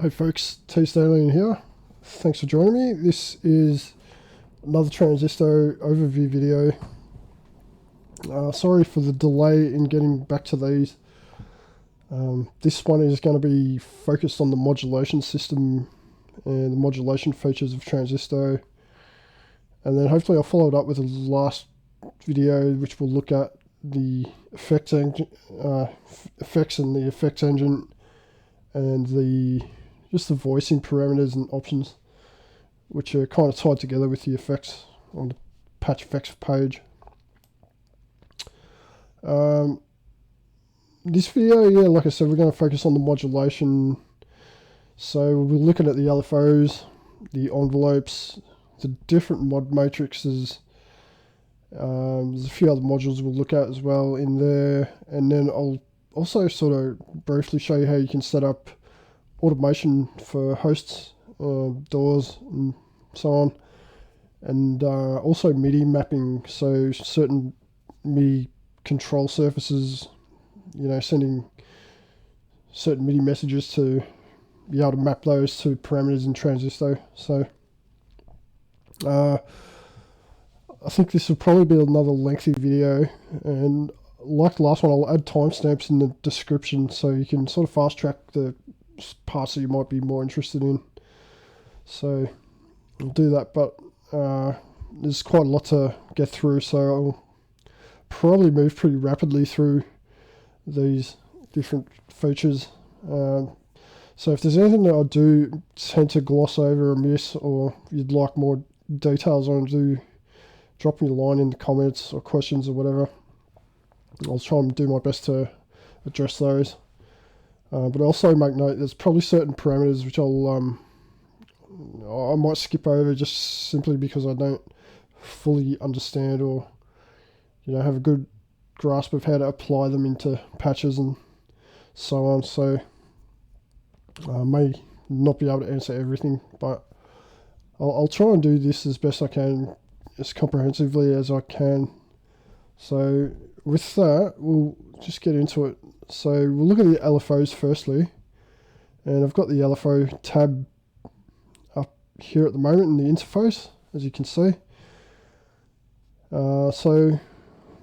Hi folks, T Stallion here. Thanks for joining me. This is another Tranzistow overview video. Sorry for the delay in getting back to these. This one is going to be focused on the modulation system and the modulation features of Tranzistow. And then hopefully I'll follow it up with a last video which will look at the effects and the effects engine and just the voicing parameters and options, which are kind of tied together with the effects on the patch effects page. This video, like I said, we're going to focus on the modulation. So we're looking at the LFOs, the envelopes, the different mod matrices. There's a few other modules we'll look at as well in there, and then I'll also sort of briefly show you how you can set up automation for hosts, DAWs and so on, and also MIDI mapping, so certain MIDI control surfaces, sending certain MIDI messages to be able to map those to parameters in Tranzistow. So I think this will probably be another lengthy video, and like the last one, I'll add timestamps in the description so you can sort of fast track the parts that you might be more interested in. So I'll do that, but there's quite a lot to get through, so I'll probably move pretty rapidly through these different features. So if there's anything that I do tend to gloss over or miss, or you'd like more details on, do drop me a line in the comments or questions or whatever. I'll try and do my best to address those. But also make note, there's probably certain parameters which I might skip over just simply because I don't fully understand or have a good grasp of how to apply them into patches and so on. So I may not be able to answer everything, but I'll try and do this as best I can, as comprehensively as I can. So with that, we'll just get into it. So we'll look at the LFOs firstly, and I've got the LFO tab up here at the moment in the interface, as you can see. So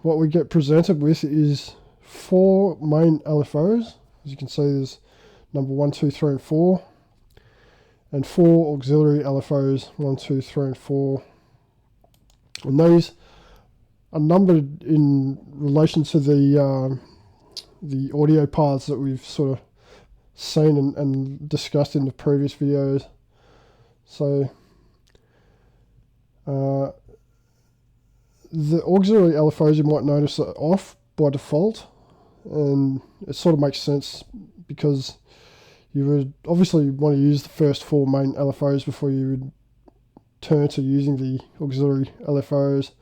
what we get presented with is 4 main LFOs. As you can see, there's number 1, 2, 3, and 4, and 4 auxiliary LFOs, 1, 2, 3, and 4. And those are numbered in relation to the audio paths that we've sort of seen and discussed in the previous videos. So the auxiliary LFOs, you might notice, are off by default, and it sort of makes sense because you would obviously want to use the first 4 main LFOs before you would turn to using the auxiliary LFOs.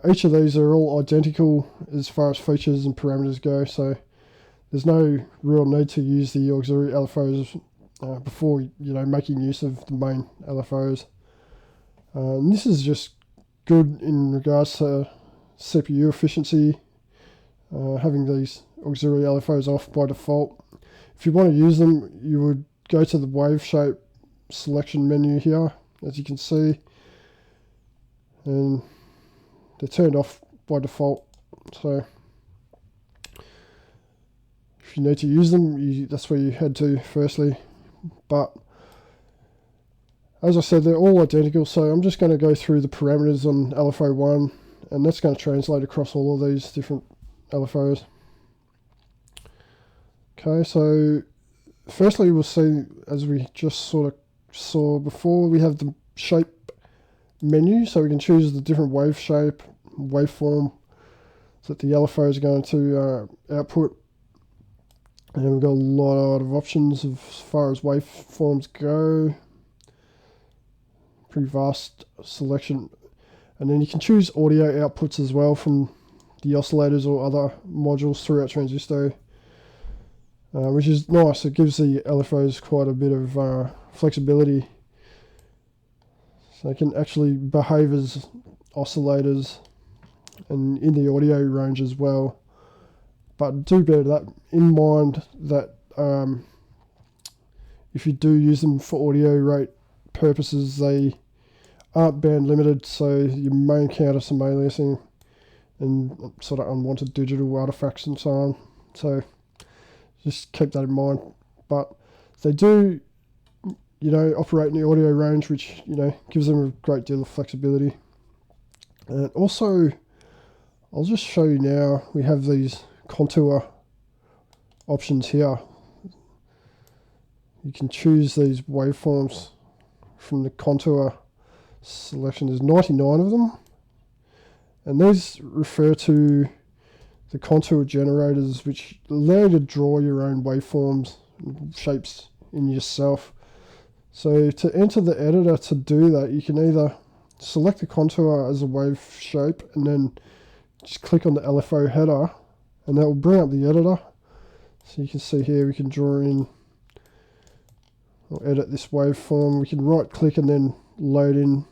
Each of these are all identical as far as features and parameters go, so there's no real need to use the auxiliary LFOs before making use of the main LFOs. And this is just good in regards to CPU efficiency, having these auxiliary LFOs off by default. If you want to use them, you would go to the wave shape selection menu here, as you can see, and they're turned off by default. So if you need to use them, that's where you head to firstly. But as I said, they're all identical, so I'm just going to go through the parameters on LFO 1, and that's going to translate across all of these different LFOs. Okay, so firstly we'll see, as we just sort of saw before, we have the shape menu, so we can choose the different wave shape, waveform that the LFO is going to output, and we've got a lot of options as far as waveforms go. Pretty vast selection, and then you can choose audio outputs as well from the oscillators or other modules throughout Tranzistow, which is nice. It gives the LFOs quite a bit of flexibility, so they can actually behave as oscillators and in the audio range as well. But do bear that in mind, that if you do use them for audio rate purposes, they aren't band limited, so you may encounter some aliasing and sort of unwanted digital artifacts and so on. So just keep that in mind. But they do, operate in the audio range, which, gives them a great deal of flexibility. And also, I'll just show you now, we have these contour options here. You can choose these waveforms from the contour selection. There's 99 of them, and these refer to the contour generators, which allow you to draw your own waveforms and shapes in yourself. So to enter the editor to do that, you can either select the contour as a wave shape and then just click on the LFO header, and that will bring up the editor. So you can see here we can draw in or edit this waveform. We can right click and then load in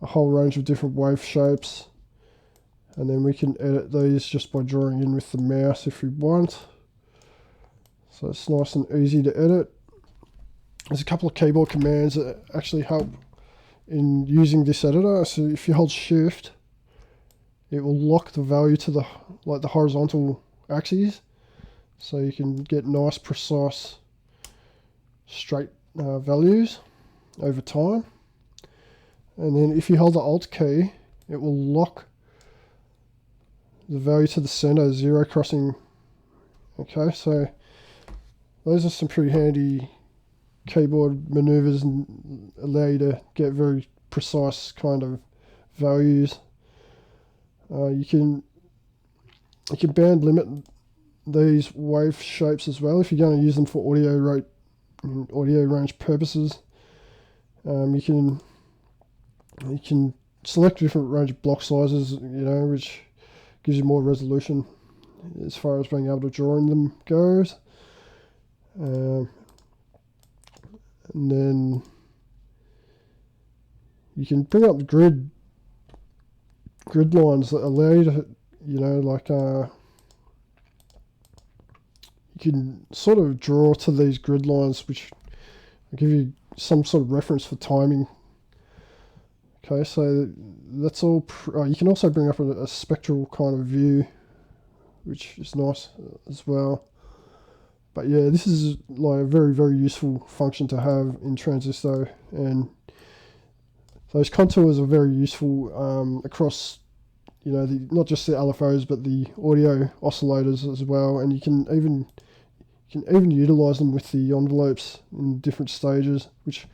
a whole range of different wave shapes, and then we can edit these just by drawing in with the mouse if we want. So it's nice and easy to edit. There's a couple of keyboard commands that actually help in using this editor. So if you hold shift, it will lock the value to the horizontal axes, so you can get nice precise straight values over time. And then if you hold the Alt key, it will lock the value to the center, zero crossing. Okay, so those are some pretty handy keyboard maneuvers and allow you to get very precise kind of values. You can band limit these wave shapes as well if you're going to use them for audio rate and audio range purposes. You can select different range of block sizes, which gives you more resolution as far as being able to draw in them goes. And then you can bring up the grid lines that allow you to, you can sort of draw to these grid lines, which will give you some sort of reference for timing. Okay, so that's all. You can also bring up a spectral kind of view, which is nice as well. But yeah, this is like a very, very useful function to have in Tranzistow, and those contours are very useful across, not just the LFOs but the audio oscillators as well, and you can even utilize them with the envelopes in different stages, which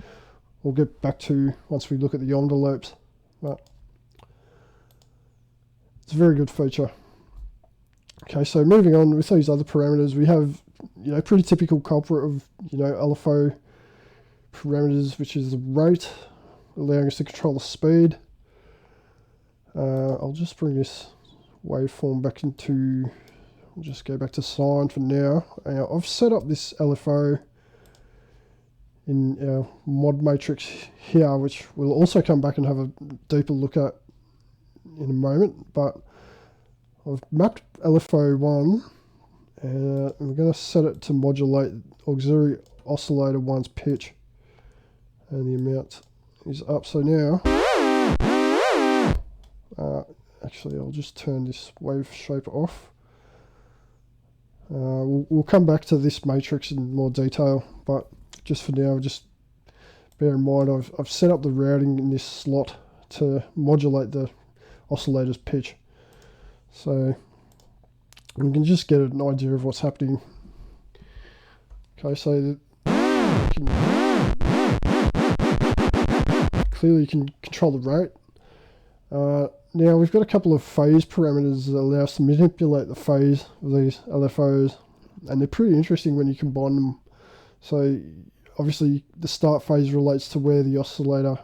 we'll get back to once we look at the envelopes. But it's a very good feature. Okay, so moving on with these other parameters, we have pretty typical culprit of LFO parameters, which is the rate, allowing us to control the speed. I'll just bring this waveform back into. We'll just go back to sine for now. I've set up this LFO in our mod matrix here, which we'll also come back and have a deeper look at in a moment. But I've mapped LFO1, and we're going to set it to modulate auxiliary oscillator 1's pitch, and the amount is up. So now, actually I'll just turn this wave shape off. We'll come back to this matrix in more detail, but just for now, just bear in mind I've set up the routing in this slot to modulate the oscillator's pitch. So we can just get an idea of what's happening. Okay, so clearly you can control the rate. Now we've got a couple of phase parameters that allow us to manipulate the phase of these LFOs, and they're pretty interesting when you combine them. So obviously the start phase relates to where the oscillator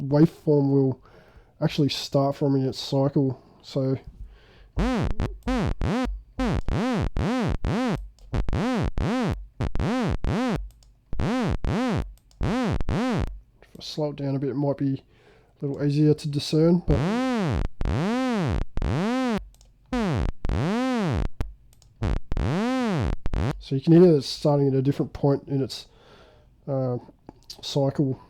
waveform will actually start from in its cycle. So if I slow it down a bit, it might be a little easier to discern. But So you can hear it's starting at a different point in its cycle.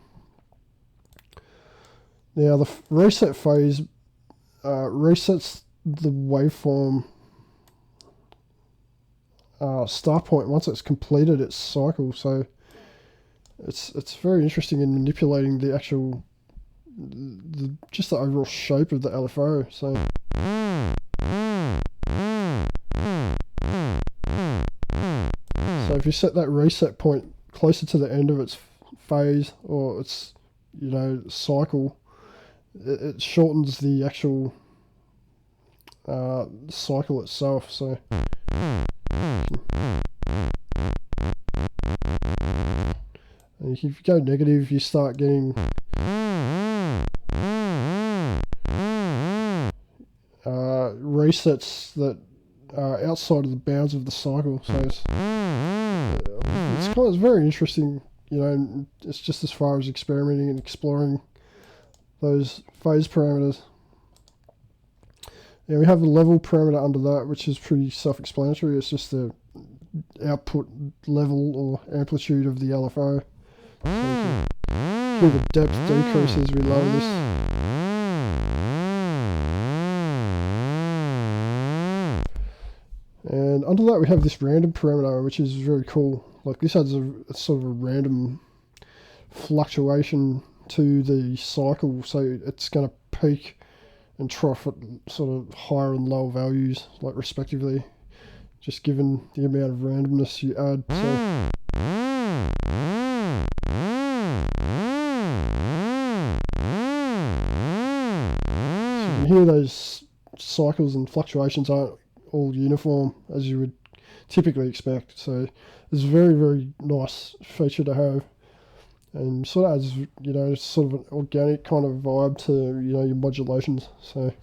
Now the reset phase resets the waveform start point once it's completed its cycle. So it's very interesting in manipulating the actual just the overall shape of the LFO. So if you set that reset point closer to the end of its phase or its cycle, it shortens the actual cycle itself. So and if you go negative, you start getting resets that are outside of the bounds of the cycle. So it's very interesting. It's just as far as experimenting and exploring those phase parameters. Now we have a level parameter under that, which is pretty self-explanatory. It's just the output level or amplitude of the LFO. So you can hear the depth decrease as we lower this. And under that we have this random parameter, which is very cool. Like this adds a sort of a random fluctuation to the cycle, so it's going to peak and trough at sort of higher and lower values, like respectively, just given the amount of randomness you add. So you can hear those cycles and fluctuations aren't all uniform as you would typically expect. So it's a very, very nice feature to have, and sort of adds sort of an organic kind of vibe to your modulations. So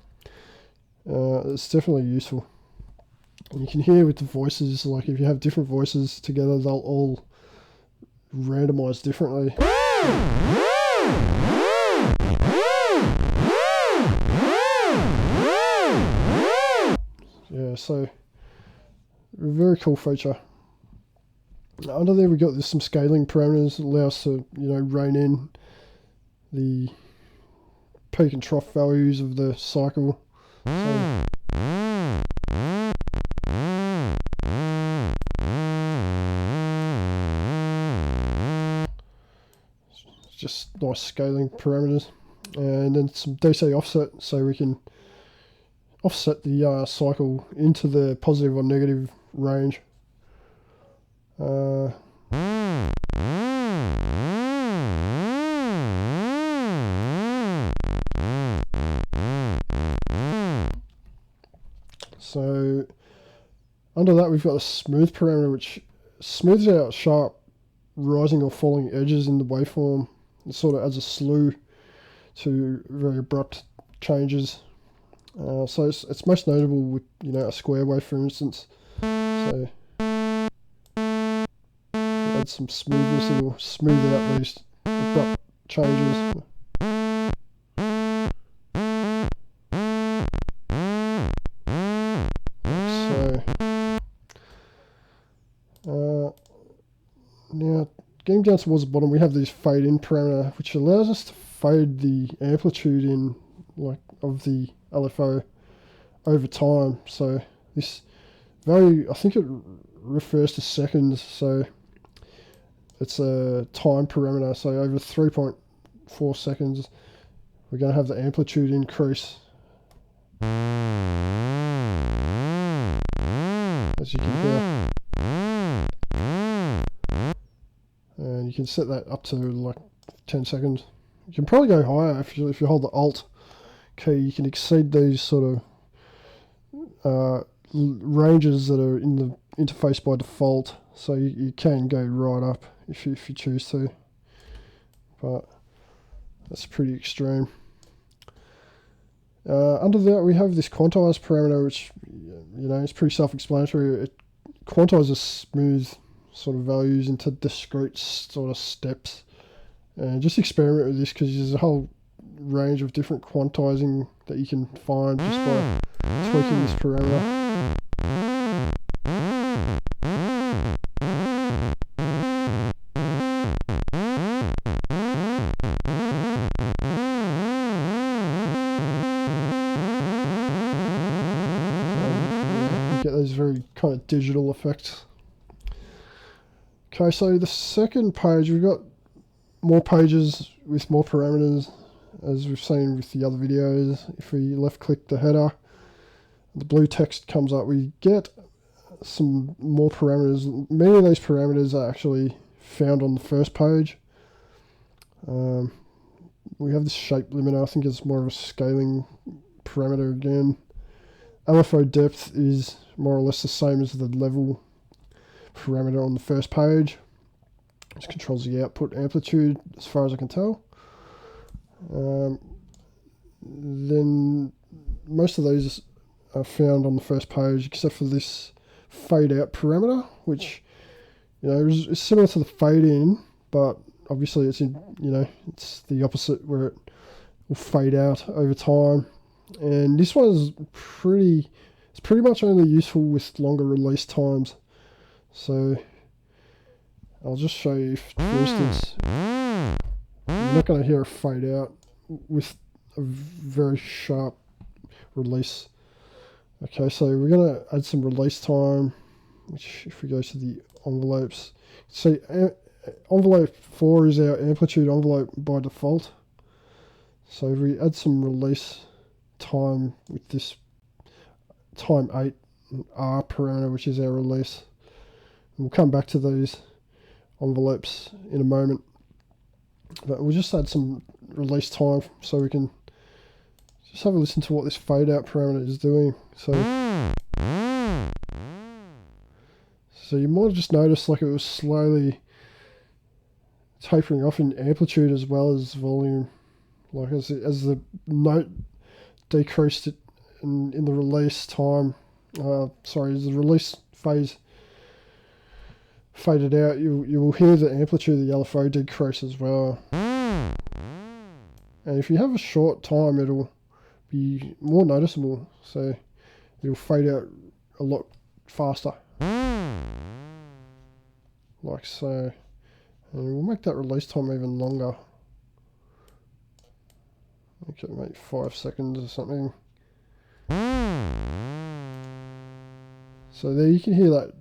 it's definitely useful. And you can hear with the voices, like if you have different voices together, they'll all randomize differently. Yeah, so a very cool feature. Under there we got some scaling parameters that allow us to rein in the peak and trough values of the cycle. So it's just nice scaling parameters, and then some DC offset, so we can offset the cycle into the positive or negative range. So under that we've got a smooth parameter, which smooths out sharp rising or falling edges in the waveform. It sort of adds a slew to very abrupt changes. So it's most notable with a square wave, for instance. So add some smoothness, it will smooth out these abrupt changes. Now getting down towards the bottom, we have this fade in parameter, which allows us to fade the amplitude in of the LFO over time. So this value, I think it refers to seconds, so it's a time parameter. So over 3.4 seconds we're going to have the amplitude increase, as you can hear. And you can set that up to 10 seconds. You can probably go higher if you hold the Alt key. You can exceed these sort of ranges that are in the interface by default. So you can go right up if you choose to, but that's pretty extreme. Under that we have this quantize parameter, which is pretty self-explanatory. It quantizes smooth sort of values into discrete sort of steps, and just experiment with this because there's a whole range of different quantizing that you can find just by tweaking this parameter. kind of digital effect. Okay, so the second page, we've got more pages with more parameters, as we've seen with the other videos. If we left click the header, the blue text comes up, we get some more parameters. Many of these parameters are actually found on the first page. We have this shape limiter. I think it's more of a scaling parameter again. LFO depth is more or less the same as the level parameter on the first page. This controls the output amplitude as far as I can tell. Then most of these are found on the first page except for this fade out parameter, which is similar to the fade in, but obviously it's it's the opposite, where it will fade out over time. And this one is pretty much only useful with longer release times. So I'll just show you, for instance, you're not going to hear a fade out with a very sharp release. Okay, so we're going to add some release time, which if we go to the envelopes, see envelope 4 is our amplitude envelope by default. So if we add some release time with this time 8 R parameter, which is our release, we'll come back to these envelopes in a moment, but we'll just add some release time so we can just have a listen to what this fade out parameter is doing. So you might have just noticed like it was slowly tapering off in amplitude as well as volume, like as the note decreased it in the release time. As the release phase faded out, you will hear the amplitude of the LFO decrease as well. And if you have a short time, it'll be more noticeable, so it'll fade out a lot faster, like so. And we'll make that release time even longer. Okay, maybe 5 seconds or something. So there you can hear that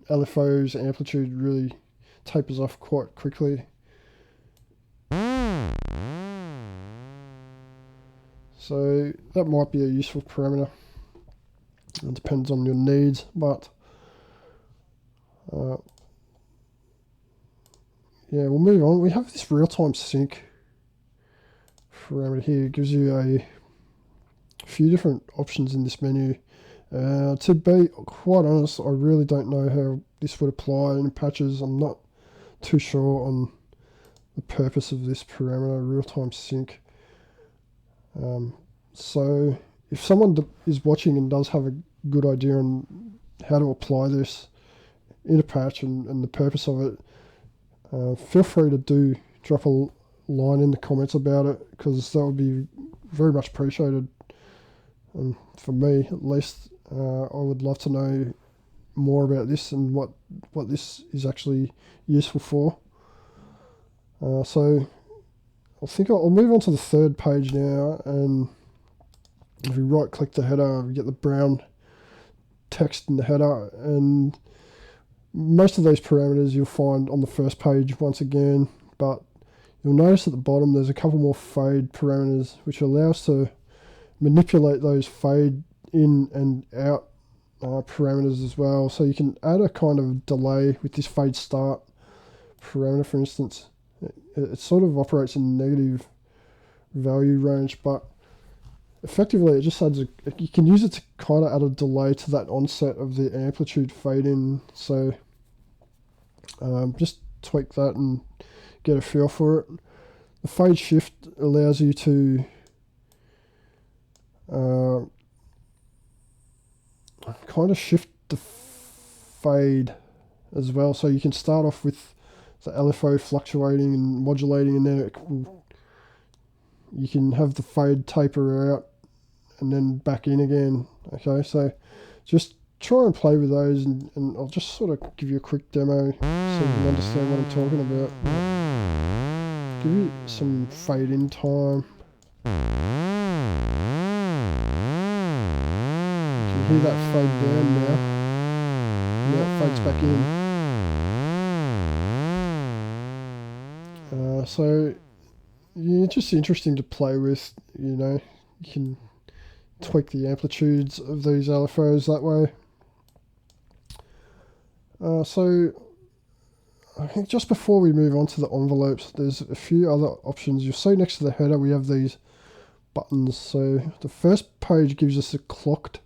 LFO's amplitude really tapers off quite quickly. So that might be a useful parameter. It depends on your needs, but yeah, we'll move on. We have this real-time sync parameter here. It gives you a few different options in this menu. To be quite honest, I really don't know how this would apply in patches. I'm not too sure on the purpose of this parameter, real-time sync. So if someone is watching and does have a good idea on how to apply this in a patch and the purpose of it, feel free to drop a line in the comments about it, because that would be very much appreciated. And for me, at least, I would love to know more about this and what this is actually useful for. So I think I'll move on to the third page now, and if we right click the header, we get the brown text in the header, and most of these parameters you'll find on the first page once again, but you'll notice at the bottom there's a couple more fade parameters which allow us to manipulate those fade in and out parameters as well. So you can add a kind of delay with this fade start parameter, for instance. It sort of operates in negative value range, but effectively it just adds you can use it to kind of add a delay to that onset of the amplitude fade in. So just tweak that and get a feel for it. The fade shift allows you to kind of shift the fade as well, so you can start off with the LFO fluctuating and modulating, and then you can have the fade taper out and then back in again. Okay, so just try and play with those, and I'll just sort of give you a quick demo so you can understand what I'm talking about. Give you some fade in time. You can hear that fade down now. now it fades back in. So yeah, just interesting to play with. You know, you can tweak the amplitudes of these LFOs that way. So I think just before we move on to the envelopes, there's a few other options. You'll see next to the header we have these buttons. So the first page gives us a clocked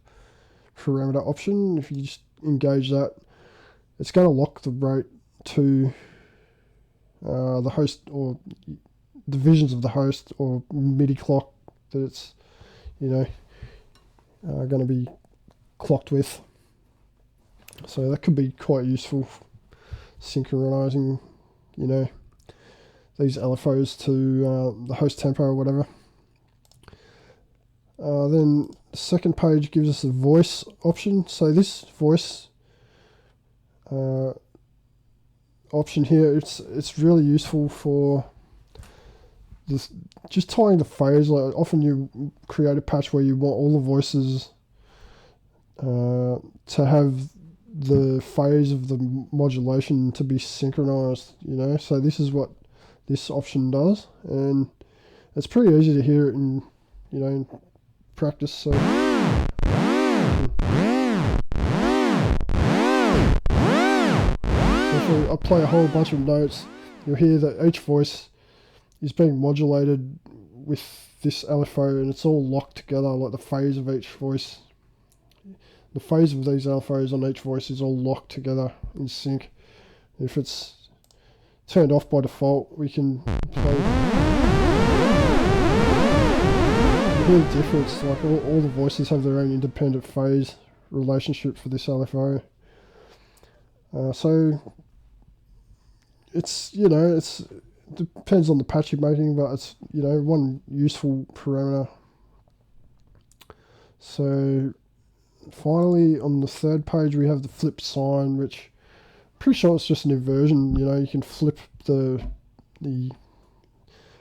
parameter option. If you just engage that, it's going to lock the rate to the host or divisions of the host or MIDI clock that it's, you know, going to be clocked with. So that could be quite useful, synchronizing, you know, these LFOs to the host tempo or whatever. Then the second page gives us a voice option. So this voice option here, it's really useful for this, just tying the phase. Like often you create a patch where you want all the voices to have the phase of the modulation to be synchronized, you know. So this is what this option does, and it's pretty easy to hear it in, you know, in practice. So if I play a whole bunch of notes, you'll hear that each voice is being modulated with this LFO, and it's all locked together, like the phase of each voice. The phase of these LFOs on each voice is all locked together in sync. If it's turned off by default, we can play. You hear the difference, like all the voices have their own independent phase relationship for this LFO. So it's, you know, it depends on the patch you're making, but it's, you know, one useful parameter. So finally, on the third page, we have the flip sign, which I'm pretty sure it's just an inversion. You know, you can flip the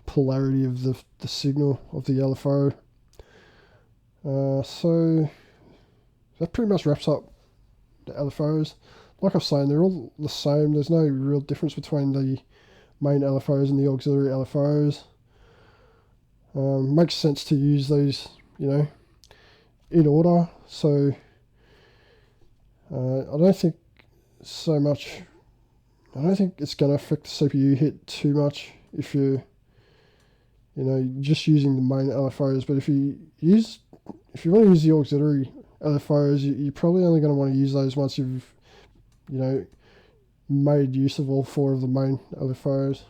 polarity of the signal of the LFO. So that pretty much wraps up the LFOs. Like I was saying, they're all the same. There's no real difference between the main LFOs and the auxiliary LFOs. Makes sense to use these, you know, in order. So I don't think it's going to affect the CPU hit too much if you're, you know, just using the main LFOs. But if you want to use the auxiliary LFOs, you're probably only going to want to use those once you've, you know, made use of all four of the main LFOs.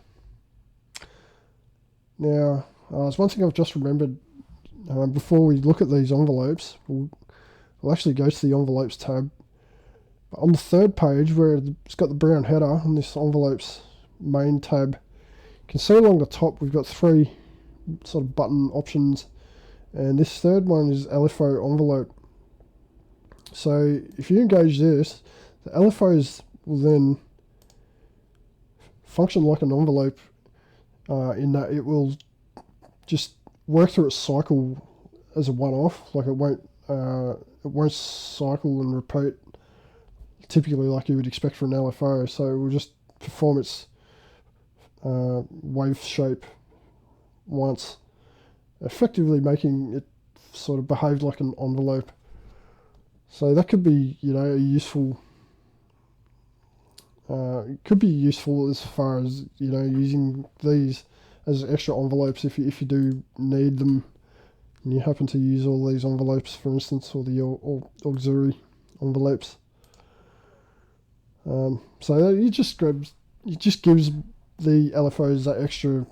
Now, there's one thing I've just remembered. Before we look at these envelopes, we'll actually go to the envelopes tab. But on the third page, where it's got the brown header on this envelopes main tab, you can see along the top we've got three sort of button options, and this third one is LFO envelope. So if you engage this, the LFOs will then function like an envelope in that it will just work through its cycle as a one-off. Like it won't cycle and repeat typically like you would expect for an LFO. So it will just perform its wave shape once, effectively making it sort of behave like an envelope. So that could be, you know, a useful. It could be useful as far as, you know, using these as extra envelopes if you do need them, and you happen to use all these envelopes, for instance, or the auxiliary envelopes. So it just gives the LFOs that extra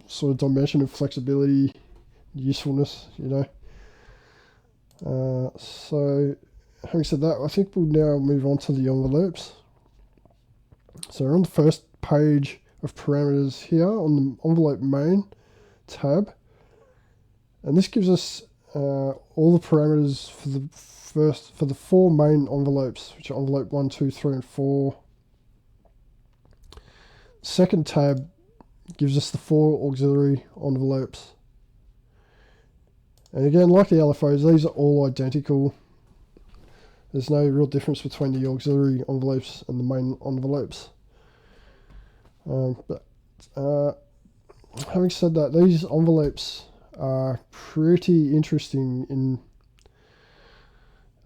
sort of dimension of flexibility, usefulness, you know. So having said that, I think we'll now move on to the envelopes. So we're on the first page of parameters here on the envelope main tab, and this gives us all the parameters for the four main envelopes, which are envelope 1, 2, 3, and 4. Second tab gives us the four auxiliary envelopes, and again, like the LFOs, these are all identical. there's no real difference between the auxiliary envelopes and the main envelopes. But having said that, these envelopes are pretty interesting in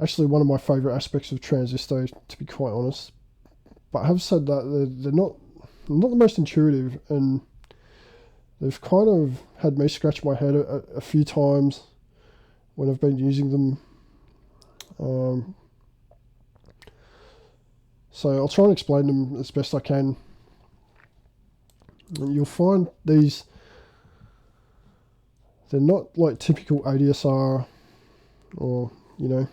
actually one of my favourite aspects of Tranzistow, to be quite honest. But having said that, they're not the most intuitive, and they've kind of had me scratch my head a few times when I've been using them. So I'll try and explain them as best I can. And you'll find these, they're not like typical ADSR or, you know,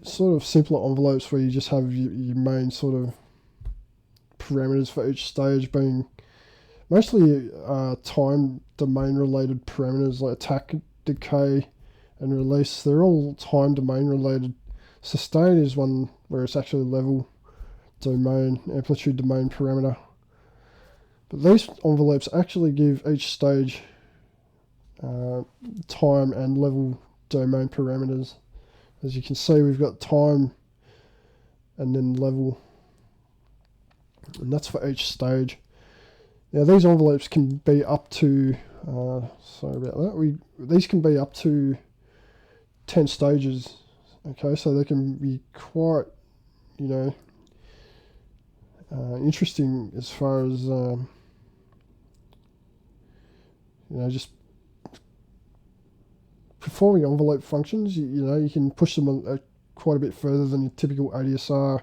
sort of simpler envelopes where you just have your main sort of parameters for each stage being mostly time domain related parameters like attack, decay, and release. They're all time domain related. Sustain is one where it's actually level domain, amplitude domain parameter. But these envelopes actually give each stage time and level domain parameters. As you can see, we've got time and then level, and that's for each stage. Now these envelopes can be up to, sorry about that, these can be up to 10 stages. Okay, so they can be quite, you know, interesting as far as, you know, just performing envelope functions. You know, you can push them quite a bit further than your typical ADSR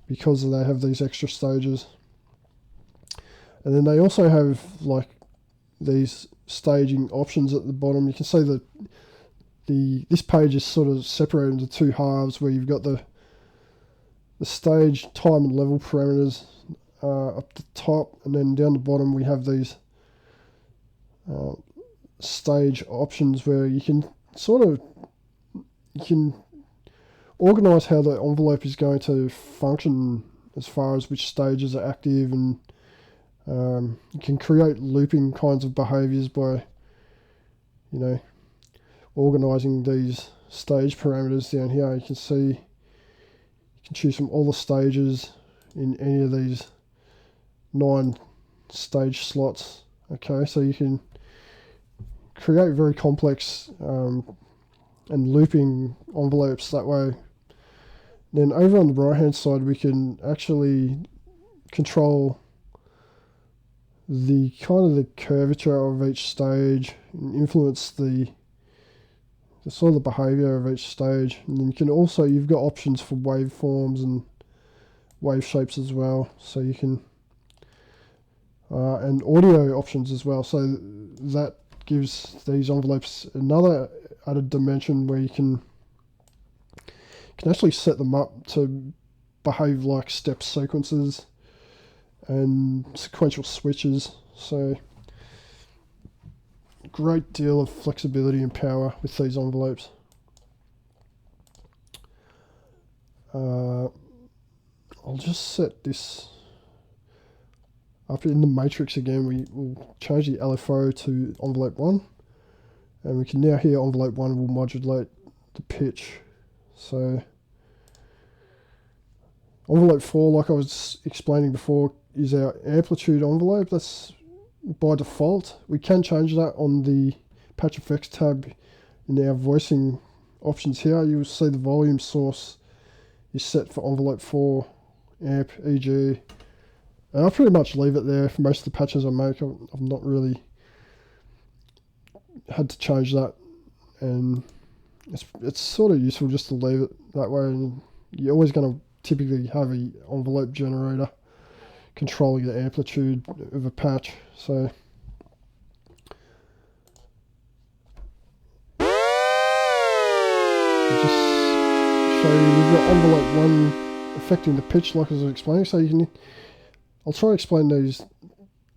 because they have these extra stages. And then they also have like these staging options at the bottom. You can see that this page is sort of separated into two halves where you've got the stage, time and level parameters up the top, and then down the bottom we have these stage options where you can organize how the envelope is going to function as far as which stages are active, and you can create looping kinds of behaviors by, you know, organizing these stage parameters down here. You can see you can choose from all the stages in any of these 9 stage slots. Okay, so you can create very complex and looping envelopes that way. Then over on the right hand side we can actually control the kind of the curvature of each stage and influence the sort of the behavior of each stage. And then you can also, you've got options for waveforms and wave shapes as well, so you can and audio options as well, so that gives these envelopes another added dimension where you can actually set them up to behave like step sequences and sequential switches. So great deal of flexibility and power with these envelopes. I'll just set this up in the matrix again. We will change the LFO to envelope 1, and we can now hear envelope 1 will modulate the pitch. So envelope 4, like I was explaining before, is our amplitude envelope. That's by default. We can change that on the patch effects tab in our voicing options here. You'll see the volume source is set for envelope 4 amp EG, and I'll pretty much leave it there for most of the patches I make. I've not really had to change that, and it's sort of useful just to leave it that way. And you're always going to typically have an envelope generator controlling the amplitude of a patch. So just show you, we've got envelope 1 affecting the pitch like I was explaining. So you can, I'll try to explain these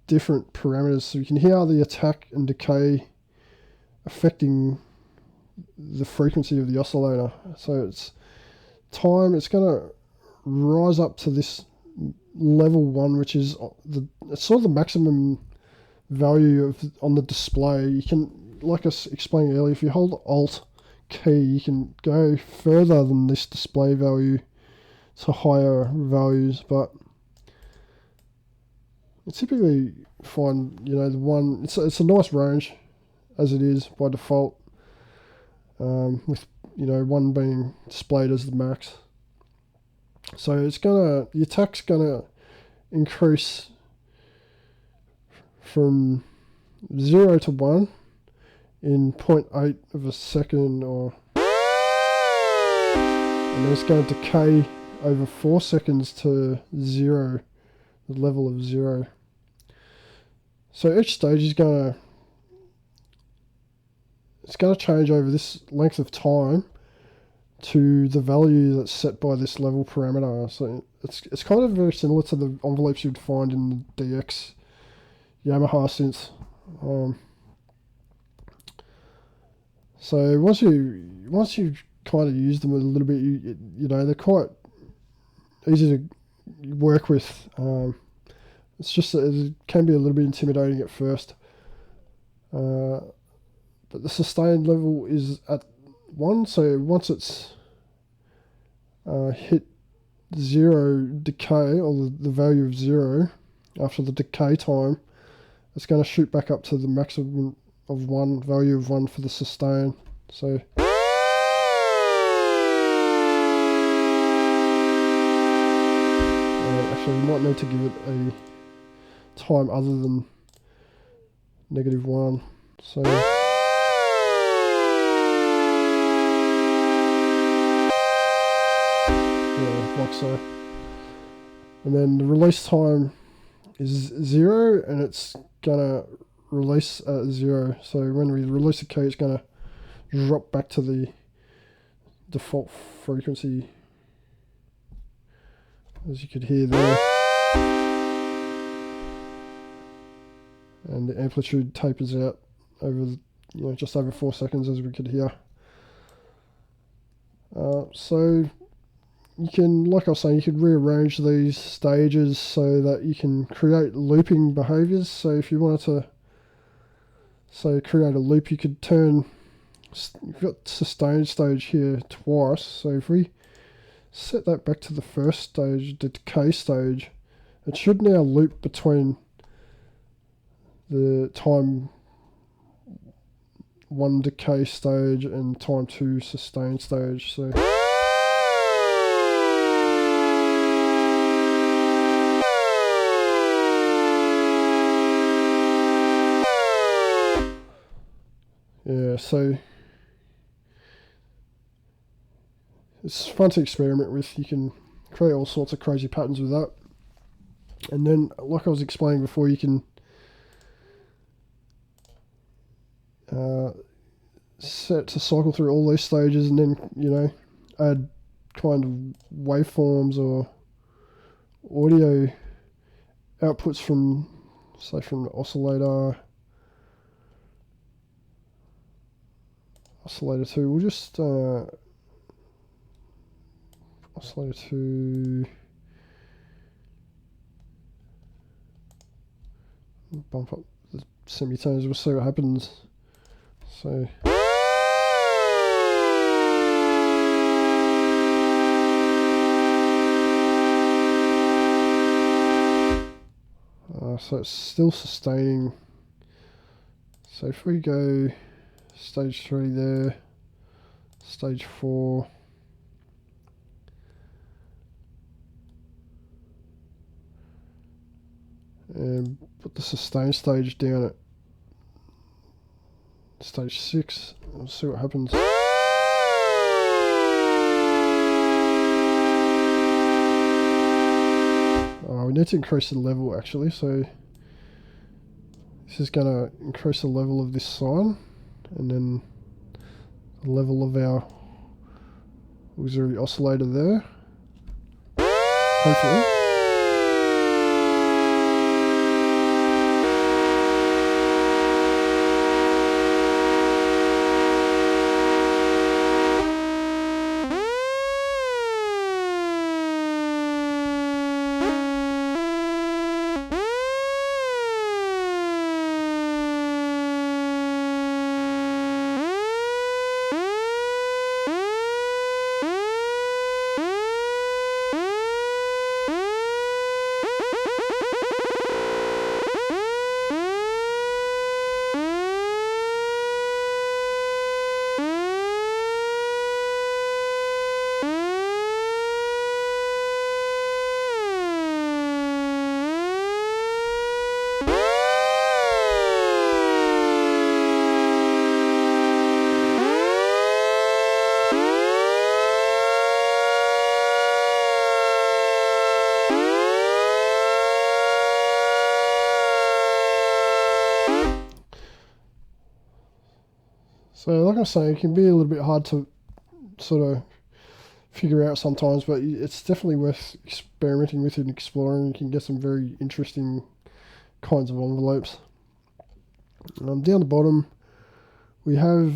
different parameters so you can hear the attack and decay affecting the frequency of the oscillator. So it's time, it's going to rise up to this level 1, which is it's sort of the maximum value of on the display. You can, like I explained earlier, if you hold Alt key, you can go further than this display value to higher values, but I typically find, you know, the one, it's a nice range as it is by default, with, you know, 1 being displayed as the max. So it's gonna, the attack's gonna increase from 0 to 1 in 0.8 of a second, and then it's going to decay over 4 seconds to 0, the level of 0. So each stage is gonna change over this length of time to the value that's set by this level parameter. So it's kind of very similar to the envelopes you'd find in the DX Yamaha synths. So once you kind of use them a little bit, you know, they're quite easy to work with. It's just that it can be a little bit intimidating at first. But the sustain level is at 1, so once it's hit 0 decay, or the value of 0 after the decay time, it's going to shoot back up to the maximum of 1, value of 1 for the sustain. So actually you might need to give it a time other than -1. So yeah, like so. And then the release time is 0, and it's gonna release at 0. So when we release the key, it's gonna drop back to the default frequency, as you could hear there. And the amplitude tapers out over, you know, just over 4 seconds, as we could hear. So you can, like I was saying, you could rearrange these stages so that you can create looping behaviors. So if you wanted to, say, create a loop, you could turn, you've got sustain stage here twice. So if we set that back to the first stage, the decay stage, it should now loop between the time 1 decay stage and time 2 sustain stage. So yeah, so it's fun to experiment with. You can create all sorts of crazy patterns with that. And then, like I was explaining before, you can set to cycle through all these stages, and then, you know, add kind of waveforms or audio outputs from, say, from the oscillator 2. We'll just oscillator 2, bump up the semitones. We'll see what happens. So so it's still sustaining. So if we go stage 3 there, stage 4, and put the sustain stage down at stage 6, we'll see what happens. We need to increase the level actually, so this is going to increase the level of this sign, and then the level of our auxiliary oscillator there, hopefully. So like I was saying, it can be a little bit hard to sort of figure out sometimes, but it's definitely worth experimenting with and exploring. You can get some very interesting kinds of envelopes. Down the bottom we have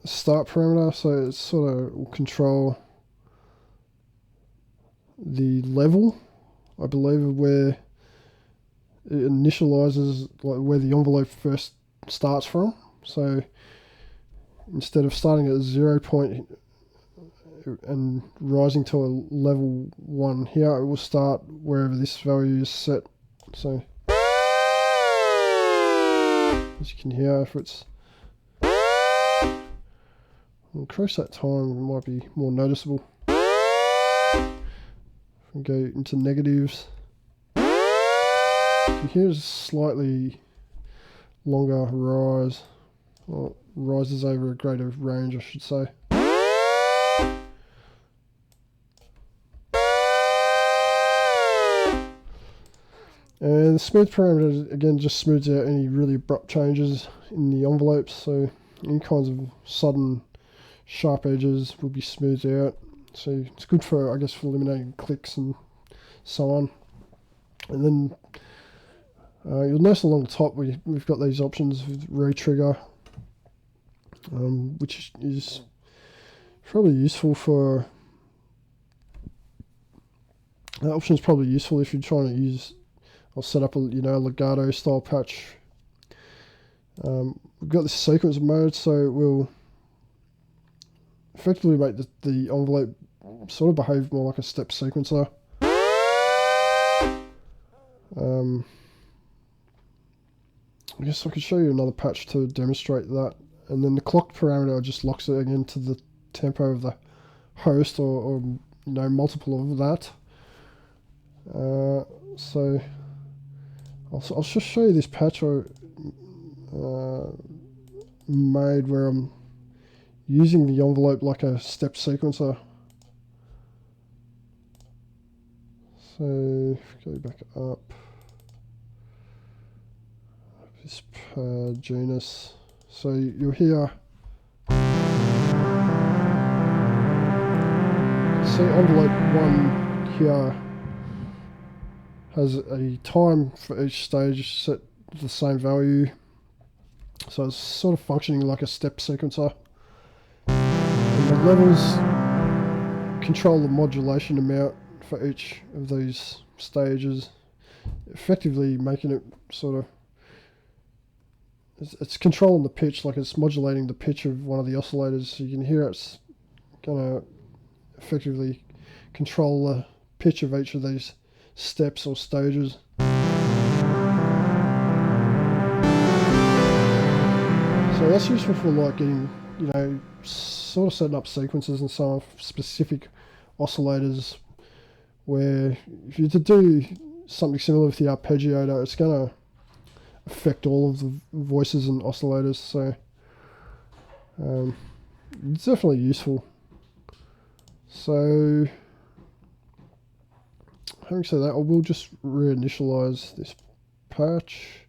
a start parameter, so it sort of will control the level, I believe, of where it initializes, like where the envelope first starts from. So instead of starting at 0 point and rising to a level 1 here, it will start wherever this value is set. So as you can hear, if it's increase that time, it might be more noticeable. If we go into negatives, you can hear a slightly longer rise, or rises over a greater range, I should say. And the smooth parameter, again, just smooths out any really abrupt changes in the envelopes, so any kinds of sudden sharp edges will be smoothed out. So it's good for, I guess, for eliminating clicks and so on. And then you'll notice along the top we've got these options with re-trigger, which is probably useful for... That option is probably useful if you're trying to use... I'll set up a legato style patch. We've got this sequence mode, so it will effectively make the envelope sort of behave more like a step sequencer. I guess I could show you another patch to demonstrate that. And then the clock parameter just locks it again to the tempo of the host, or multiple of that. So I'll just show you this patch I made where I'm using the envelope like a step sequencer. So go back up. This genus. So you'll hear. See, envelope 1 here has a time for each stage set to the same value, so it's sort of functioning like a step sequencer. And the levels control the modulation amount for each of these stages, effectively making it sort of, it's controlling the pitch, like it's modulating the pitch of one of the oscillators, so you can hear it's going to effectively control the pitch of each of these steps or stages. So that's useful for like getting, sort of setting up sequences and so on for specific oscillators, where if you're to do something similar with the arpeggiator, it's going to affect all of the voices and oscillators, so it's definitely useful. So having said that, I will just reinitialize this patch.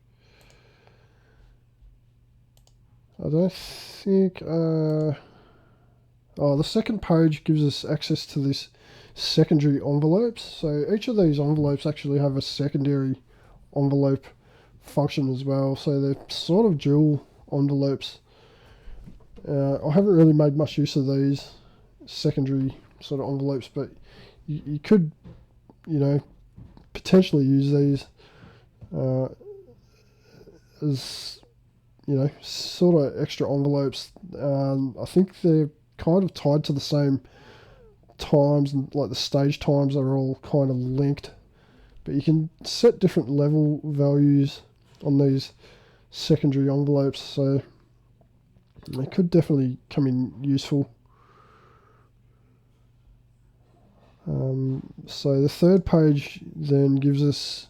I don't think... the second page gives us access to this secondary envelopes. So each of these envelopes actually have a secondary envelope function as well. So they're sort of dual envelopes. I haven't really made much use of these secondary sort of envelopes, but you could, potentially use these as, sort of extra envelopes. I think they're kind of tied to the same times, and like the stage times are all kind of linked, but you can set different level values on these secondary envelopes, so they could definitely come in useful. So the third page then gives us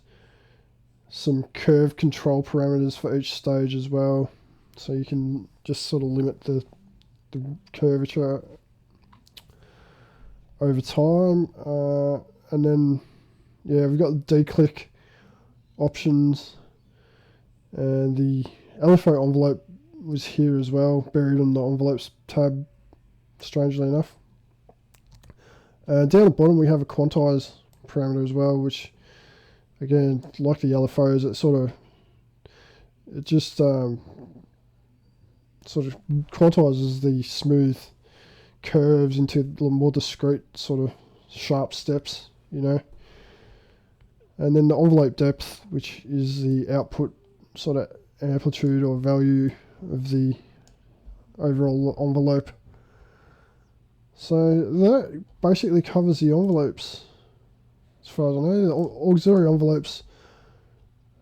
some curve control parameters for each stage as well, so you can just sort of limit the curvature over time. And then we've got the declick options, and the LFO envelope was here as well, buried in the envelopes tab, strangely enough. Down the bottom we have a quantize parameter as well, which again, like the LFOs, it just sort of quantizes the smooth curves into the more discrete sort of sharp steps, you know. And then the envelope depth, which is the output sort of amplitude or value of the overall envelope. So that basically covers the envelopes as far as I know. The auxiliary envelopes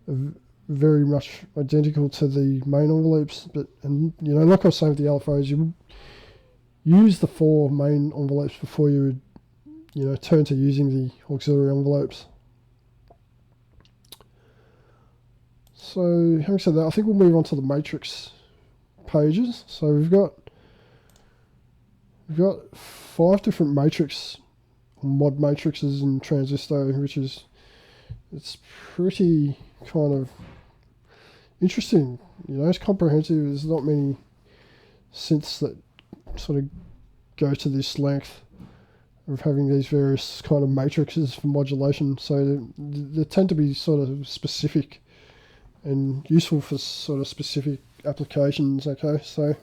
are very much identical to the main envelopes, but, and you know, like I was saying with the LFOs, you would use the 4 main envelopes before you would, you know, turn to using the auxiliary envelopes. So having said that, I think we'll move on to the matrix pages. So we've got 5 different matrix mod matrices in Tranzistow, which is, it's pretty kind of interesting, you know. It's comprehensive. There's not many synths that sort of go to this length of having these various kind of matrices for modulation, so they tend to be sort of specific and useful for sort of specific applications. Okay, so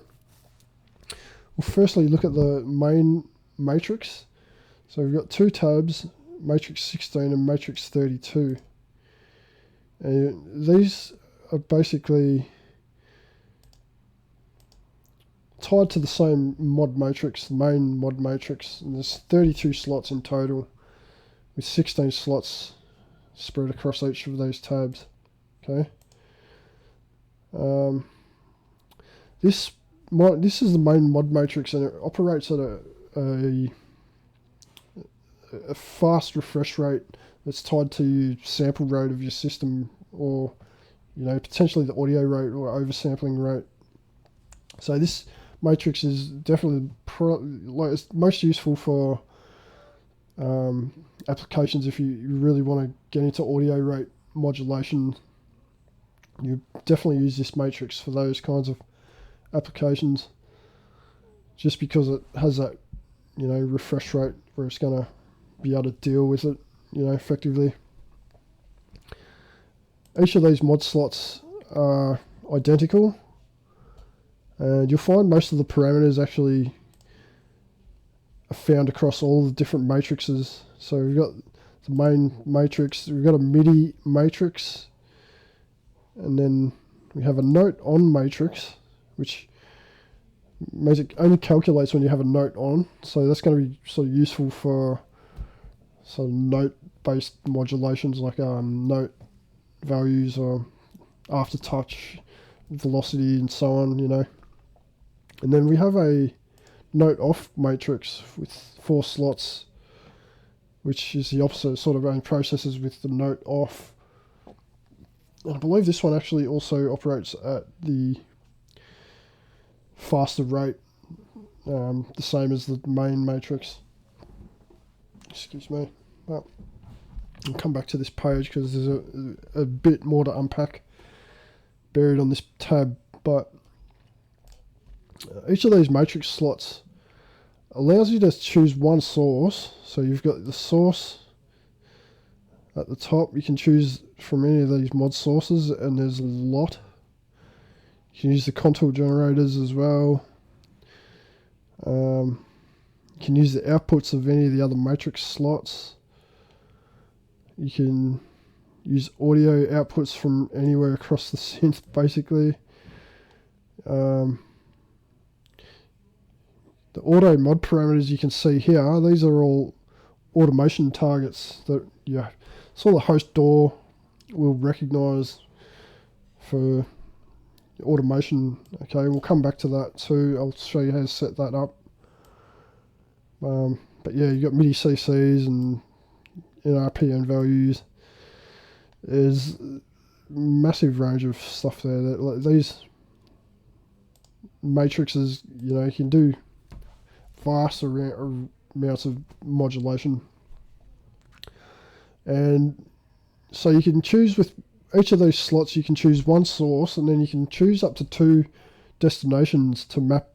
we'll firstly look at the main matrix. So we've got 2 tabs, matrix 16 and matrix 32. And these are basically tied to the same mod matrix, the main mod matrix, and there's 32 slots in total, with 16 slots spread across each of those tabs. Okay. This is the main mod matrix, and it operates at a fast refresh rate that's tied to sample rate of your system, or you know, potentially the audio rate or oversampling rate. So this matrix is definitely it's most useful for applications if you really want to get into audio rate modulation. You definitely use this matrix for those kinds of applications, just because it has that, you know, refresh rate where it's going to be able to deal with it, you know, effectively. Each of these mod slots are identical, and you'll find most of the parameters actually are found across all the different matrices. So we've got the main matrix, we've got a MIDI matrix, and then we have a note on matrix, which only calculates when you have a note on. So that's going to be sort of useful for sort of note-based modulations, like note values or aftertouch, velocity, and so on, you know. And then we have a note off matrix with 4 slots, which is the opposite, sort of only processes with the note off. And I believe this one actually also operates at the faster rate, the same as the main matrix. Excuse me. But I'll come back to this page because there's a bit more to unpack buried on this tab. But each of these matrix slots allows you to choose one source. So you've got the source at the top. You can choose from any of these mod sources, and there's a lot. You can use the contour generators as well. You can use the outputs of any of the other matrix slots. You can use audio outputs from anywhere across the synth, basically. The auto mod parameters you can see here, these are all automation targets that sort of the host DAW will recognize for automation. Okay, we'll come back to that too. I'll show you how to set that up. But yeah, you've got MIDI CCs and NRPN values. There's massive range of stuff there. Like these matrices, you know, you can do vast amounts of modulation. And so you can choose with each of those slots, you can choose one source, and then you can choose up to 2 destinations to map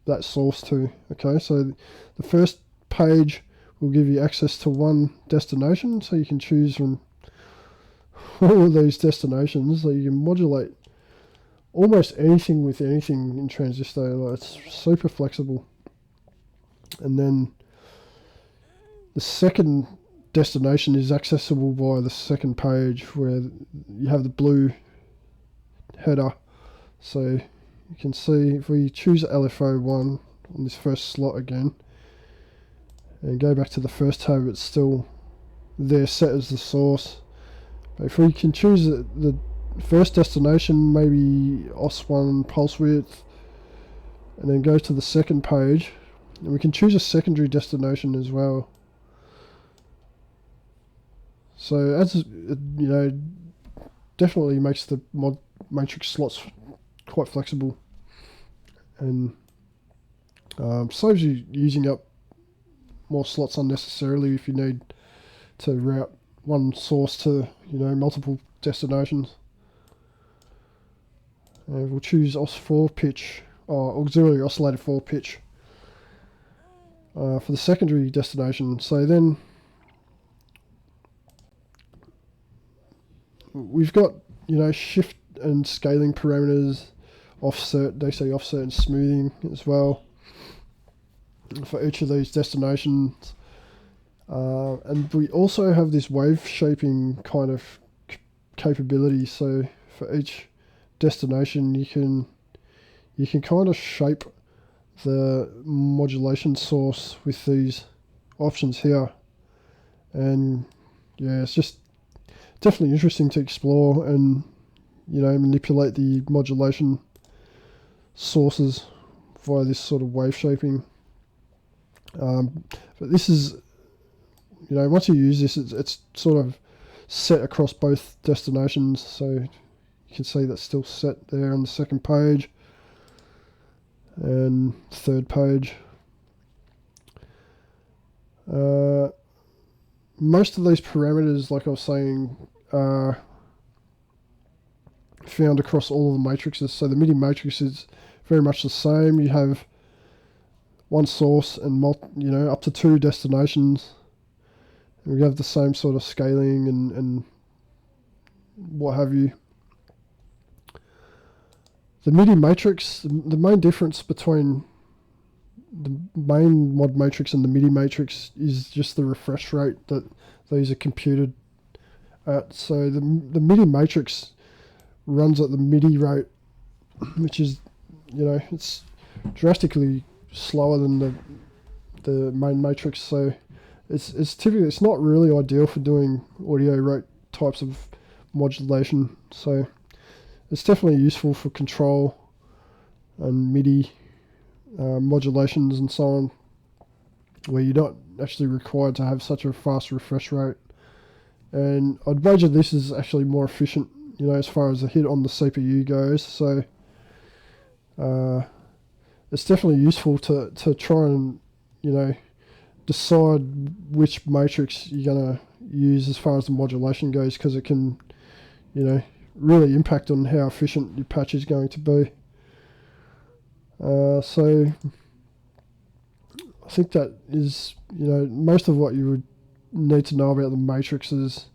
that source to. Okay, so the first page will give you access to one destination, so you can choose from all of these destinations, so you can modulate almost anything with anything in Tranzistow. Like, it's super flexible. And then the second destination is accessible via the second page, where you have the blue header. So you can see if we choose LFO1 on this first slot again and go back to the first tab, it's still there set as the source. But if we can choose the first destination, maybe OS1 pulse width, and then go to the second page, and we can choose a secondary destination as well. So as you know, definitely makes the mod matrix slots quite flexible, and saves you using up more slots unnecessarily if you need to route one source to, you know, multiple destinations. And we'll choose OS4 pitch, or auxiliary oscillator 4 pitch, for the secondary destination. So then we've got, you know, shift and scaling parameters, offset, DC offset, and smoothing as well for each of these destinations. And we also have this wave shaping kind of capability. So for each destination, you can kind of shape the modulation source with these options here. And yeah, it's just definitely interesting to explore and, you know, manipulate the modulation sources via this sort of wave shaping. But this is, you know, once you use this, it's sort of set across both destinations. So you can see that's still set there on the second page and third page. Most of these parameters, like I was saying, are found across all of the matrices. So the MIDI matrix is very much the same. You have one source and you know, up to 2 destinations. And we have the same sort of scaling and what have you. The MIDI matrix, the main difference between the main mod matrix and the MIDI matrix is just the refresh rate that these are computed at. So the MIDI matrix runs at the MIDI rate, which is, you know, it's drastically slower than the main matrix. So it's typically, it's not really ideal for doing audio rate types of modulation. So it's definitely useful for control and MIDI modulations and so on, where you're not actually required to have such a fast refresh rate. And I'd wager this is actually more efficient, you know, as far as the hit on the CPU goes. So it's definitely useful to try and, you know, decide which matrix you're going to use as far as the modulation goes, because it can, you know, really impact on how efficient your patch is going to be. So I think that is, you know, most of what you would need to know about the matrices.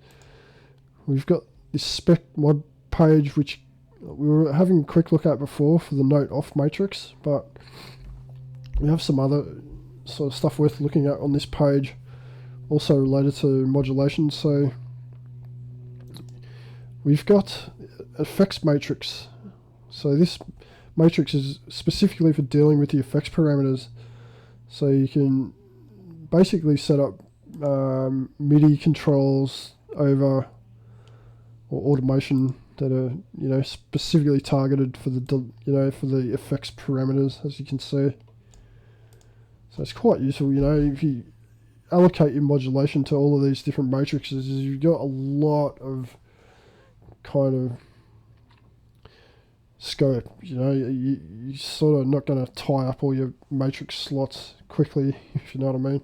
We've got this spec mod page, which we were having a quick look at before for the note off matrix, but we have some other sort of stuff worth looking at on this page, also related to modulation. So we've got effects matrix. So this matrix is specifically for dealing with the effects parameters. So you can basically set up MIDI controls over, or automation that are, you know, specifically targeted for the, you know, for the effects parameters, as you can see. So it's quite useful, you know, if you allocate your modulation to all of these different matrices, you've got a lot of kind of scope. You know, you're sort of not going to tie up all your matrix slots quickly, if you know what I mean.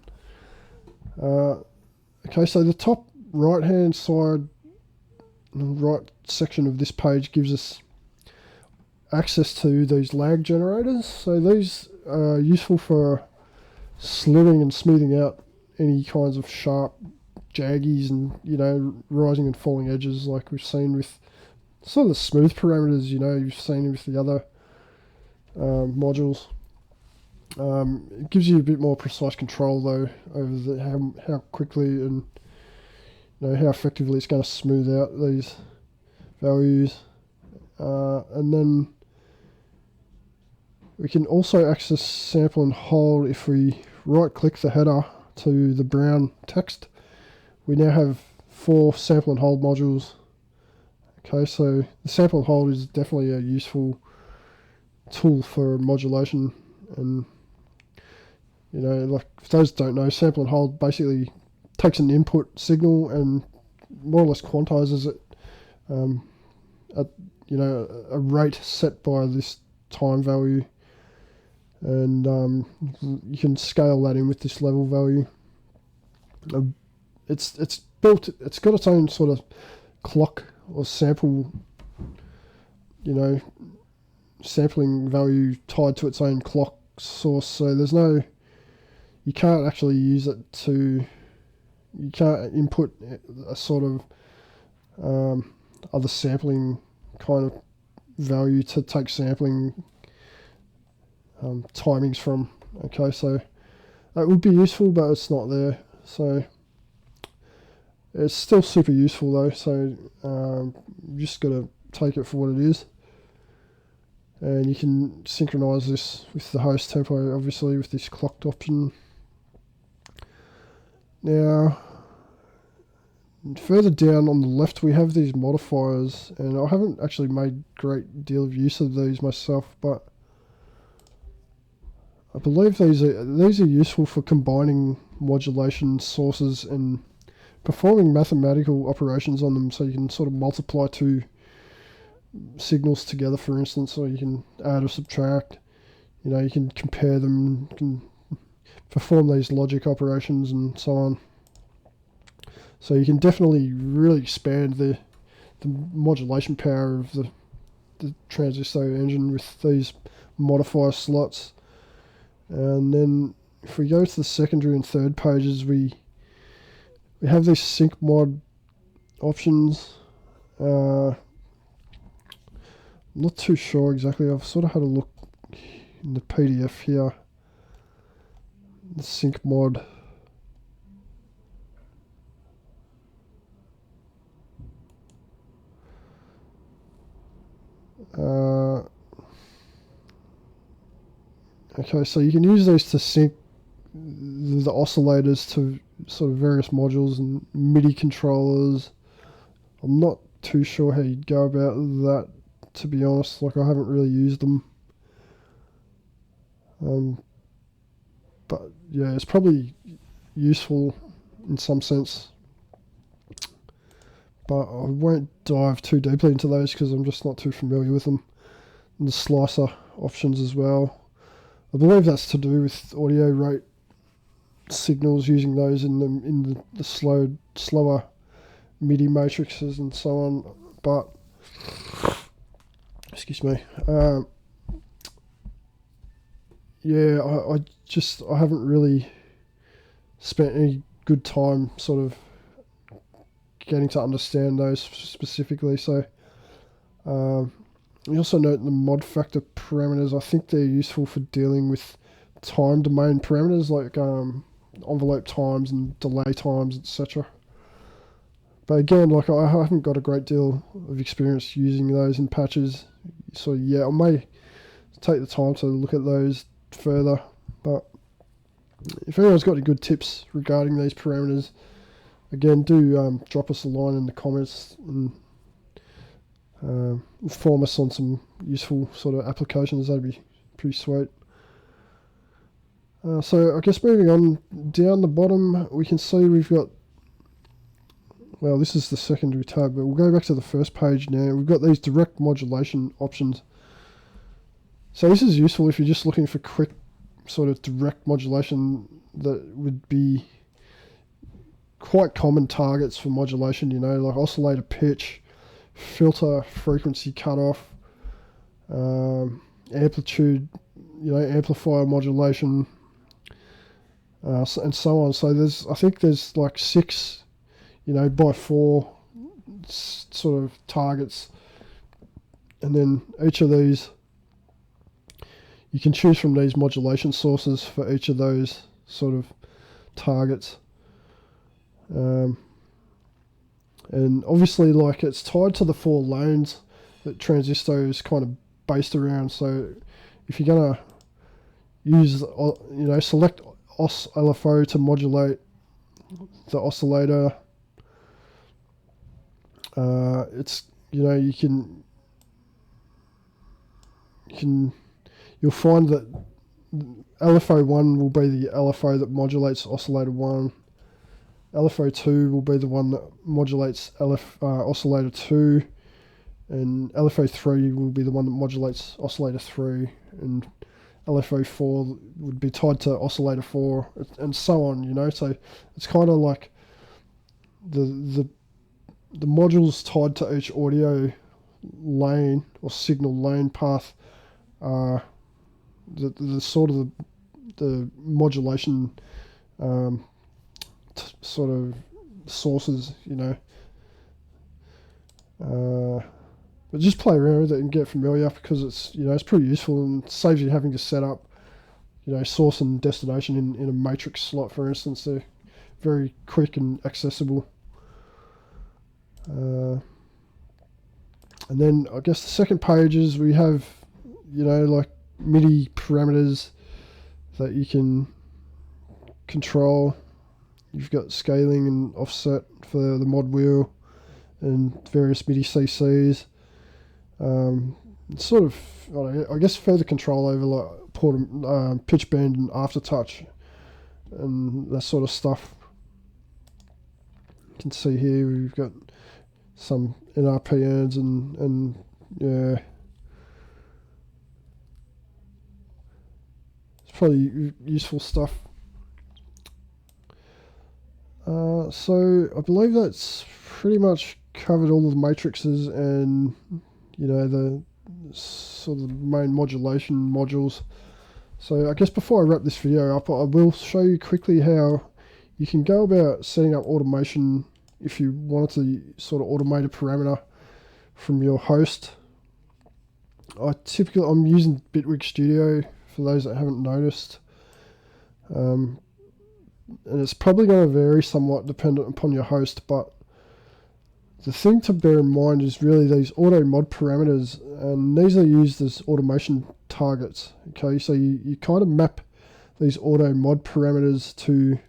Okay, so the top right hand side, right section of this page gives us access to these lag generators. So these are useful for sliving and smoothing out any kinds of sharp jaggies and, you know, rising and falling edges like we've seen with sort of the smooth parameters, you know, you've seen with the other modules. It gives you a bit more precise control though over how quickly and, you know, how effectively it's going to smooth out these values. And then we can also access sample and hold if we right click the header to the brown text. We now have 4 sample and hold modules. Okay, so the sample and hold is definitely a useful tool for modulation. And, you know, like for those who don't know, sample and hold basically takes an input signal and more or less quantizes it at, you know, a rate set by this time value, and you can scale that in with this level value. It's got its own sort of clock or sample, you know, sampling value tied to its own clock source. So there's no, you can't actually use it to, you can't input a sort of other sampling kind of value to take sampling timings from. Okay, so that would be useful, but it's not there. So it's still super useful though, so you just got to take it for what it is. And you can synchronize this with the host tempo, obviously, with this clocked option. Now, further down on the left, we have these modifiers, and I haven't actually made a great deal of use of these myself, but I believe these are useful for combining modulation sources and performing mathematical operations on them, so you can sort of multiply 2 signals together, for instance, or you can add or subtract. You know, you can compare them, you can perform these logic operations and so on. So you can definitely really expand the modulation power of the Tranzistow engine with these modifier slots. And then if we go to the secondary and third pages, we have these sync mod options. I'm not too sure exactly. I've sort of had a look in the PDF here. The sync mod. Okay, so you can use these to sync the oscillators to sort of various modules and MIDI controllers. I'm not too sure how you'd go about that, to be honest. Like, I haven't really used them. But yeah, it's probably useful in some sense. But I won't dive too deeply into those because I'm just not too familiar with them. And the slicer options as well. I believe that's to do with audio rate signals, using those in the slower MIDI matrices and so on. But excuse me. Yeah, I haven't really spent any good time sort of getting to understand those specifically. So you also note the mod factor parameters. I think they're useful for dealing with time domain parameters like envelope times and delay times, etc. But again, like, I haven't got a great deal of experience using those in patches. So yeah, I may take the time to look at those further. But if anyone's got any good tips regarding these parameters, again, do drop us a line in the comments and inform us on some useful sort of applications. That'd be pretty sweet. So I guess moving on down the bottom, we can see we've got, well, this is the secondary tab, but we'll go back to the first page now. We've got these direct modulation options. So this is useful if you're just looking for quick sort of direct modulation that would be quite common targets for modulation, you know, like oscillator pitch, filter frequency cutoff, amplitude, amplifier modulation, and so on. So I think there's like 6, by 4 sort of targets, and then each of these you can choose from these modulation sources for each of those sort of targets. And obviously, like, it's tied to the 4 lanes that Tranzistow is kind of based around. So if you're gonna use, select Os LFO to modulate the oscillator, it's, you'll find that LFO1 will be the LFO that modulates oscillator 1. LFO2 will be the one that modulates oscillator 2, and LFO3 will be the one that modulates oscillator 3, and LFO4 would be tied to oscillator 4, and so on, so it's kind of like the modules tied to each audio lane or signal lane path are the sort of the modulation sort of sources, but just play around with it and get familiar, because it's it's pretty useful and saves you having to set up source and destination in a matrix slot, for instance. They're very quick and accessible. And then I guess the second page is we have like MIDI parameters that you can control. You've got scaling and offset for the mod wheel and various MIDI CCs. Sort of, I guess, further control over like pitch bend and aftertouch and that sort of stuff. You can see here we've got some NRPNs and yeah, it's probably useful stuff. So I believe that's pretty much covered all of the matrices and the sort of main modulation modules. So I guess before I wrap this video up, I will show you quickly how you can go about setting up automation if you wanted to sort of automate a parameter from your host. I'm using Bitwig Studio for those that haven't noticed. And it's probably going to vary somewhat dependent upon your host, but the thing to bear in mind is really these auto mod parameters, and these are used as automation targets. Okay, so you kind of map these auto mod parameters to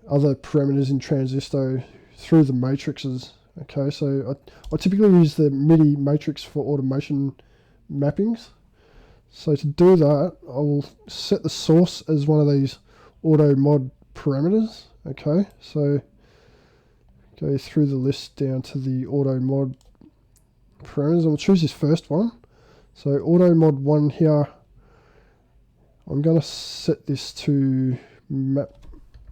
other parameters in Tranzistow through the matrices. Okay, so I typically use the MIDI matrix for automation mappings. So to do that, I will set the source as one of these auto mod parameters. Okay, so go through the list down to the auto mod parameters, and we'll choose this first one. So auto mod 1 here, I'm going to set this to map.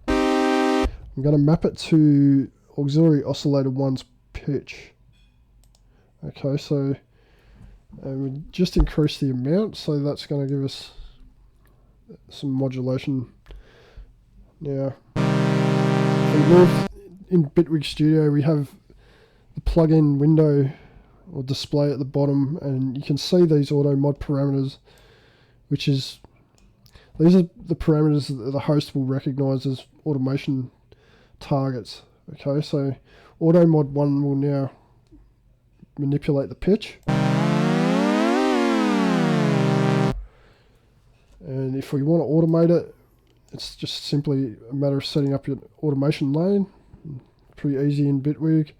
I'm going to map it to auxiliary oscillator 1's pitch. Okay, so we just increase the amount, so that's going to give us some modulation. Now, in Bitwig Studio, we have the plugin window or display at the bottom, and you can see these auto mod parameters, these are the parameters that the host will recognize as automation targets. Okay, so auto mod 1 will now manipulate the pitch, and if we want to automate it, it's just simply a matter of setting up your automation lane. Pretty easy in Bitwig.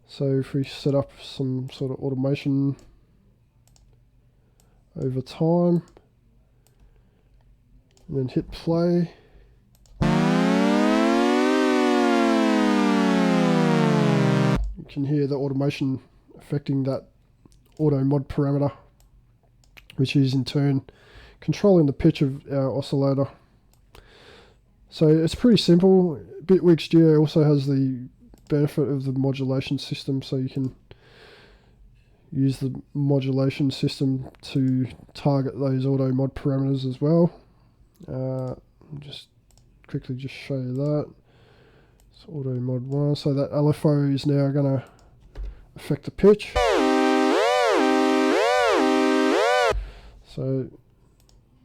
So if we set up some sort of automation over time and then hit play, you can hear the automation affecting that auto mod parameter, which is in turn controlling the pitch of our oscillator. So it's pretty simple. Bitwig Studio also has the benefit of the modulation system, so you can use the modulation system to target those auto mod parameters as well. Just quickly just show you that. It's auto mod 1, so that LFO is now going to affect the pitch. So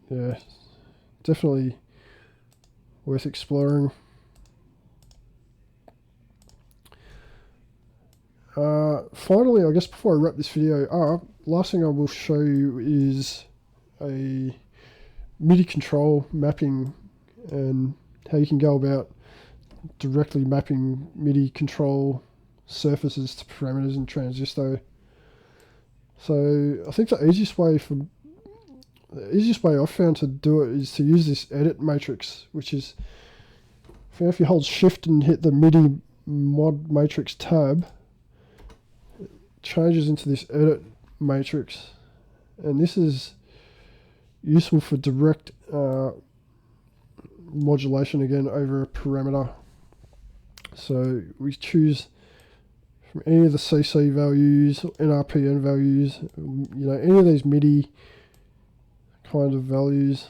yeah, definitely worth exploring. Finally, I guess before I wrap this video up, last thing I will show you is a MIDI control mapping and how you can go about directly mapping MIDI control surfaces to parameters in Tranzistow. So I think the easiest way I've found to do it is to use this edit matrix, which is if you hold shift and hit the MIDI mod matrix tab, it changes into this edit matrix, and this is useful for direct modulation again over a parameter. So we choose from any of the CC values, NRPN values, any of these MIDI kind of values,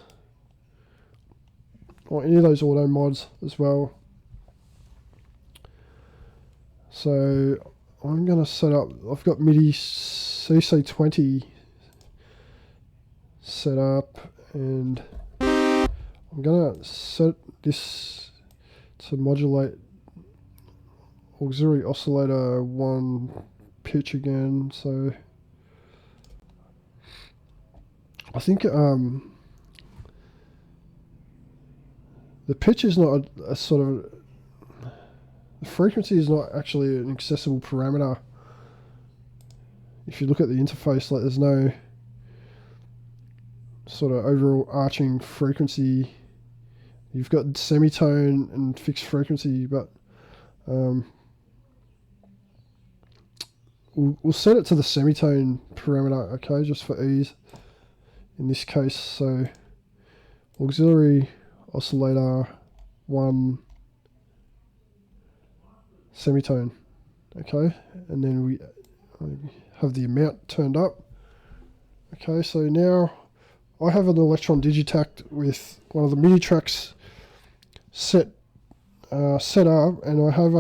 or any of those auto mods as well. So I'm going to set up, I've got MIDI CC20 set up, and I'm going to set this to modulate auxiliary oscillator 1 pitch again. So I think the pitch is not a sort of, the frequency is not actually an accessible parameter. If you look at the interface, like there's no sort of overall arching frequency. You've got semitone and fixed frequency, but we'll set it to the semitone parameter, okay, just for ease in this case. So auxiliary oscillator 1 semitone, okay, and then we have the amount turned up. Okay, so now I have an Electron Digitact with one of the MIDI tracks set up, and I have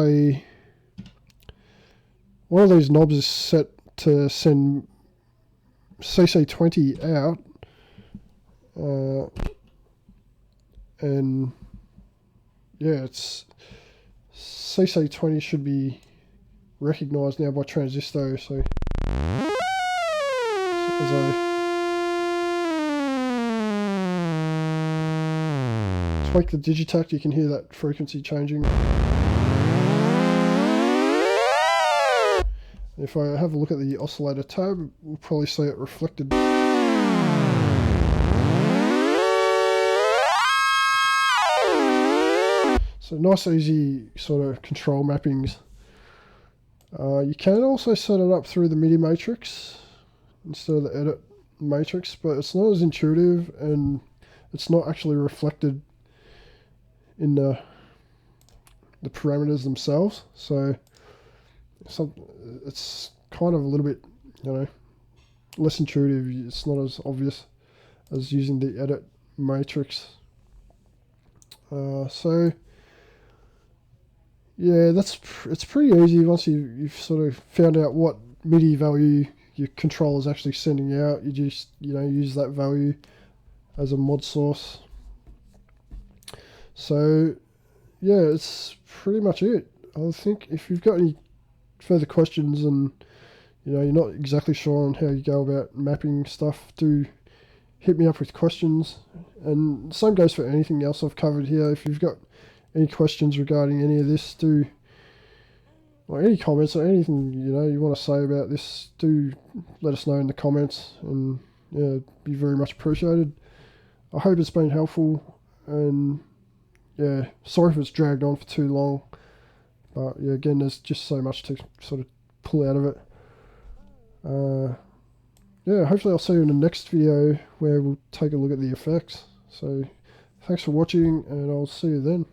one of these knobs is set to send CC20 out, and yeah, it's CC20 should be recognized now by Tranzistow. So as I tweak the Digitact, you can hear that frequency changing. If I have a look at the oscillator tab, we'll probably see it reflected. So nice easy sort of control mappings. You can also set it up through the MIDI matrix instead of the edit matrix, but it's not as intuitive and it's not actually reflected in the parameters themselves. So it's kind of a little bit, less intuitive. It's not as obvious as using the edit matrix. So yeah, it's pretty easy once you've sort of found out what MIDI value your controller is actually sending out. You just use that value as a mod source. So yeah, it's pretty much it. I think if you've got any further questions and you're not exactly sure on how you go about mapping stuff, do hit me up with questions. And the same goes for anything else I've covered here. If you've got any questions regarding any of this, or any comments or anything you want to say about this, do let us know in the comments, and yeah, it'd be very much appreciated. I hope it's been helpful, and yeah, sorry if it's dragged on for too long, but yeah, again, there's just so much to sort of pull out of it. Yeah, hopefully I'll see you in the next video where we'll take a look at the effects. So thanks for watching, and I'll see you then.